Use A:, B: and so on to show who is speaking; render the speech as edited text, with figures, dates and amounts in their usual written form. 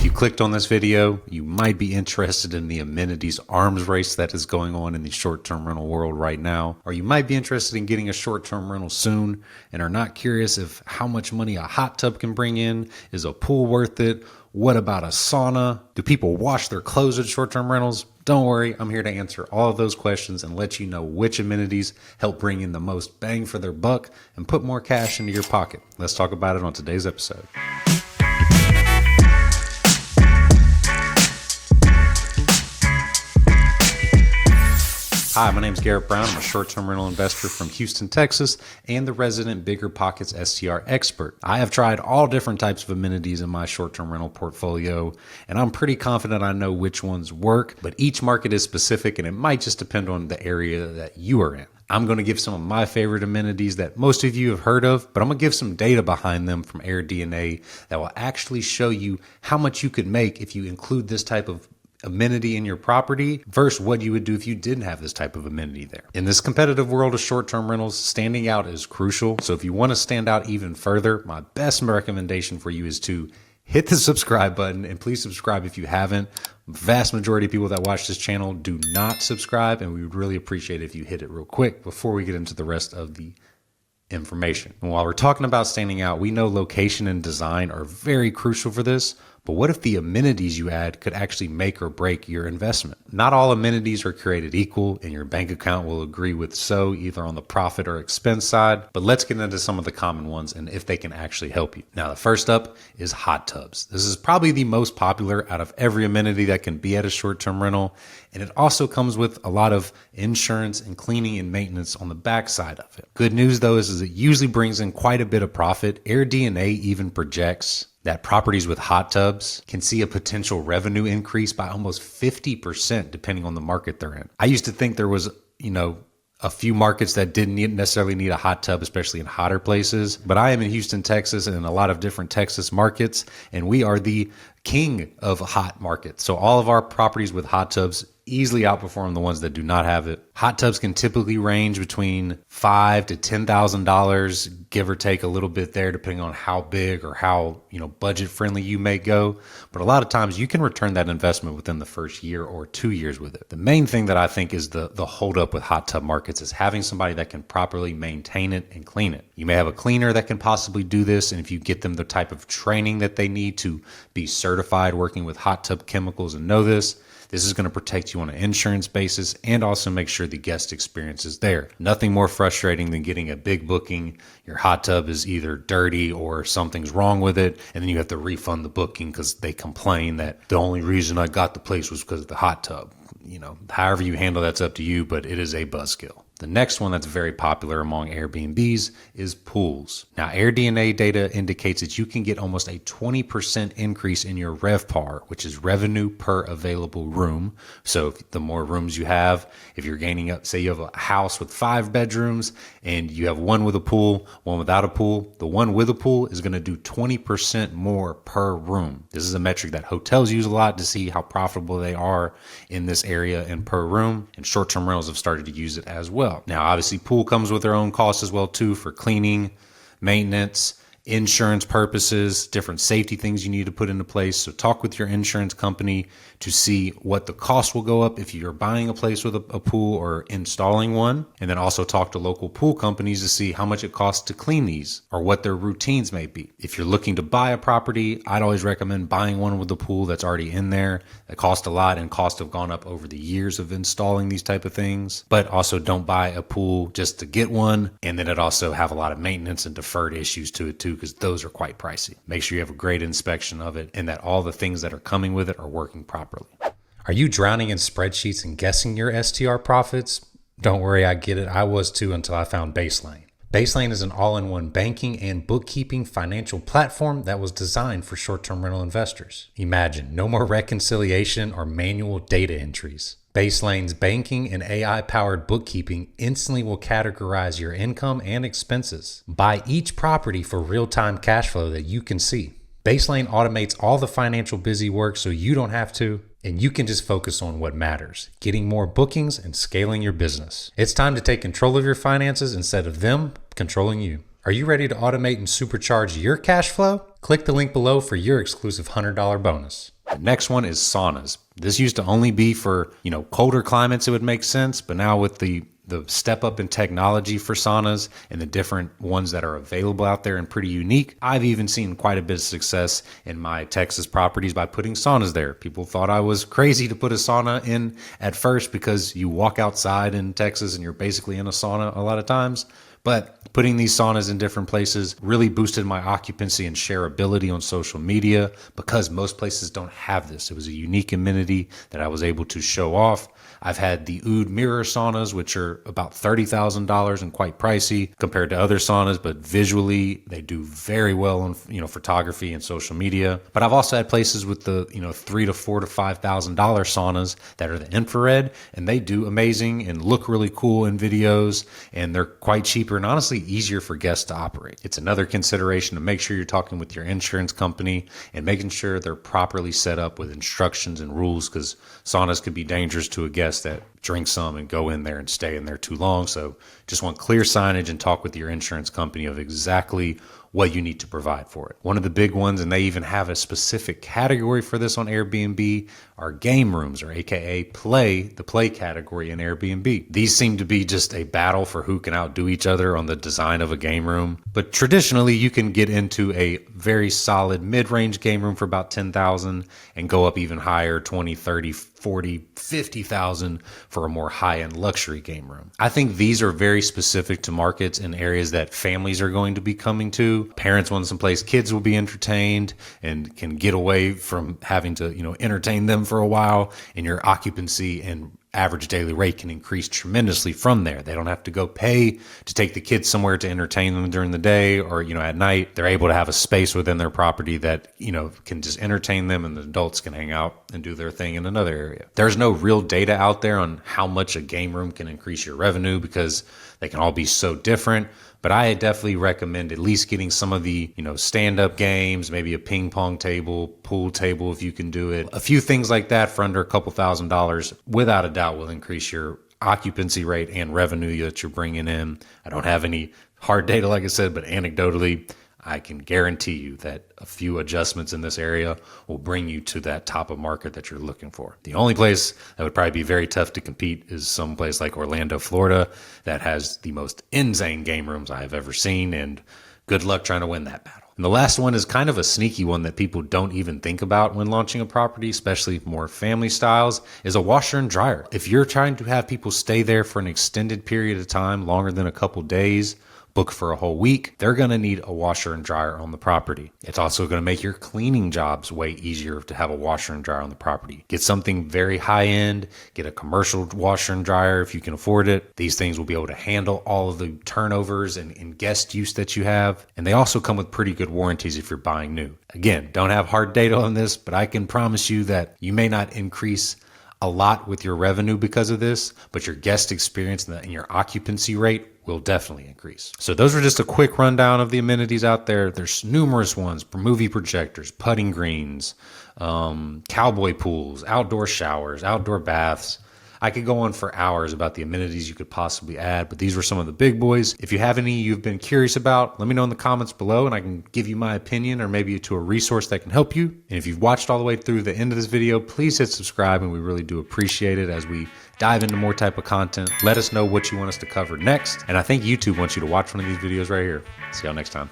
A: you clicked on this video, you might be interested in the amenities arms race that is going on in the short-term rental world right now, or you might be interested in getting a short-term rental soon and are not curious if how much money a hot tub can bring in. Is a pool worth it? What about a sauna? Do people wash their clothes at short-term rentals? Don't worry, I'm here to answer all of those questions and let you know which amenities help bring in the most bang for their buck and put more cash into your pocket. Let's talk about it on today's episode. Hi, my name is Garrett Brown. I'm a short-term rental investor from Houston, Texas, and the resident BiggerPockets STR expert. I have tried all different types of amenities in my short-term rental portfolio, and I'm pretty confident I know which ones work, but each market is specific, and it might just depend on the area that you are in. I'm going to give some of my favorite amenities that most of you have heard of, but I'm going to give some data behind them from AirDNA that will actually show you how much you could make if you include this type of amenity in your property versus what you would do if you didn't have this type of amenity there. In this competitive world of short-term rentals, standing out is crucial. So if you want to stand out even further, my best recommendation for you is to hit the subscribe button, and please subscribe if you haven't. Vast majority of people that watch this channel do not subscribe, and we would really appreciate it if you hit it real quick before we get into the rest of the information. And while we're talking about standing out, we know location and design are very crucial for this. But what if the amenities you add could actually make or break your investment? Not all amenities are created equal, and your bank account will agree with so either on the profit or expense side. But let's get into some of the common ones and if they can actually help you. Now, the first up is hot tubs. This is probably the most popular out of every amenity that can be at a short-term rental. And it also comes with a lot of insurance and cleaning and maintenance on the backside of it. Good news though is it usually brings in quite a bit of profit. AirDNA even projects that properties with hot tubs can see a potential revenue increase by almost 50% depending on the market they're in. I used to think there was, a few markets that didn't necessarily need a hot tub, especially in hotter places. But I am in Houston, Texas, and in a lot of different Texas markets, and we are the king of hot markets. So all of our properties with hot tubs easily outperform the ones that do not have it. Hot tubs can typically range between $5,000 to $10,000, give or take a little bit there, depending on how big or how budget friendly you may go. But a lot of times you can return that investment within the first year or 2 years with it. The main thing that I think is the holdup with hot tub markets is having somebody that can properly maintain it and clean it. You may have a cleaner that can possibly do this, and if you get them the type of training that they need to be certified working with hot tub chemicals and know this is going to protect you on an insurance basis and also make sure the guest experience is there. Nothing more frustrating than getting a big booking. Your hot tub is either dirty or something's wrong with it, and then you have to refund the booking because they complain that the only reason I got the place was because of the hot tub. However you handle that's up to you, but it is a buzzkill. The next one that's very popular among Airbnbs is pools. Now, AirDNA data indicates that you can get almost a 20% increase in your RevPAR, which is revenue per available room. So the more rooms you have, if you're gaining up, say you have a house with 5 bedrooms and you have one with a pool, one without a pool, the one with a pool is going to do 20% more per room. This is a metric that hotels use a lot to see how profitable they are in this area and per room, and short-term rentals have started to use it as well. Now, obviously, pool comes with their own costs as well, too, for cleaning, maintenance, insurance purposes, different safety things you need to put into place. So talk with your insurance company to see what the cost will go up if you're buying a place with a pool or installing one. And then also talk to local pool companies to see how much it costs to clean these or what their routines may be. If you're looking to buy a property, I'd always recommend buying one with a pool that's already in there. That cost a lot, and costs have gone up over the years of installing these type of things. But also don't buy a pool just to get one, and then it also have a lot of maintenance and deferred issues to it too, because those are quite pricey. Make sure you have a great inspection of it and that all the things that are coming with it are working properly. Are you drowning in spreadsheets and guessing your STR profits? Don't worry, I get it. I was too until I found Baseline. Baseline is an all-in-one banking and bookkeeping financial platform that was designed for short-term rental investors. Imagine no more reconciliation or manual data entries. Baseline's banking and AI-powered bookkeeping instantly will categorize your income and expenses. Buy each property for real-time cash flow that you can see. Baseline automates all the financial busy work so you don't have to, and you can just focus on what matters, getting more bookings and scaling your business. It's time to take control of your finances instead of them controlling you. Are you ready to automate and supercharge your cash flow? Click the link below for your exclusive $100 bonus. The next one is saunas. This used to only be for, colder climates, it would make sense. But now with the step up in technology for saunas and the different ones that are available out there and pretty unique, I've even seen quite a bit of success in my Texas properties by putting saunas there. People thought I was crazy to put a sauna in at first because you walk outside in Texas and you're basically in a sauna a lot of times. But putting these saunas in different places really boosted my occupancy and shareability on social media because most places don't have this. It was a unique amenity that I was able to show off. I've had the Oud mirror saunas, which are about $30,000 and quite pricey compared to other saunas, but visually they do very well on photography and social media. But I've also had places with the $3,000 to $4,000 to $5,000 saunas that are the infrared, and they do amazing and look really cool in videos, and they're quite cheaper and honestly easier for guests to operate. It's another consideration to make sure you're talking with your insurance company and making sure they're properly set up with instructions and rules, because saunas could be dangerous to a guest that drink some and go in there and stay in there too long. So just want clear signage and talk with your insurance company of exactly what you need to provide for it. One of the big ones, and they even have a specific category for this on Airbnb, are game rooms, or AKA the play category in Airbnb. These seem to be just a battle for who can outdo each other on the design of a game room. But traditionally, you can get into a very solid mid-range game room for about $10,000 and go up even higher, 20, 30, 40, 50,000 for a more high-end luxury game room. I think these are very specific to markets and areas that families are going to be coming to. Parents want someplace kids will be entertained and can get away from having to, entertain them for a while, and your occupancy and average daily rate can increase tremendously from there. They don't have to go pay to take the kids somewhere to entertain them during the day or, at night. They're able to have a space within their property that, can just entertain them, and the adults can hang out and do their thing in another area. There's no real data out there on how much a game room can increase your revenue because they can all be so different. But I definitely recommend at least getting some of the, stand-up games, maybe a ping pong table, pool table if you can do it. A few things like that for under a couple $1,000s, without a doubt, will increase your occupancy rate and revenue that you're bringing in. I don't have any hard data, like I said, but anecdotally, I can guarantee you that a few adjustments in this area will bring you to that top of market that you're looking for. The only place that would probably be very tough to compete is some place like Orlando, Florida, that has the most insane game rooms I have ever seen, and good luck trying to win that battle. And the last one is kind of a sneaky one that people don't even think about when launching a property, especially more family styles, is a washer and dryer. If you're trying to have people stay there for an extended period of time, longer than a couple days, book for a whole week, they're going to need a washer and dryer on the property. It's also going to make your cleaning jobs way easier to have a washer and dryer on the property. Get something very high end, get a commercial washer and dryer if you can afford it. These things will be able to handle all of the turnovers and guest use that you have. And they also come with pretty good warranties if you're buying new. Again, don't have hard data on this, but I can promise you that you may not increase a lot with your revenue because of this, but your guest experience and your occupancy rate will definitely increase. So those are just a quick rundown of the amenities out there. There's numerous ones: movie projectors, putting greens, cowboy pools, outdoor showers, outdoor baths. I could go on for hours about the amenities you could possibly add, but these were some of the big boys. If you have any you've been curious about, let me know in the comments below and I can give you my opinion or maybe to a resource that can help you. And if you've watched all the way through the end of this video, please hit subscribe, and we really do appreciate it as we dive into more type of content. Let us know what you want us to cover next. And I think YouTube wants you to watch one of these videos right here. See y'all next time.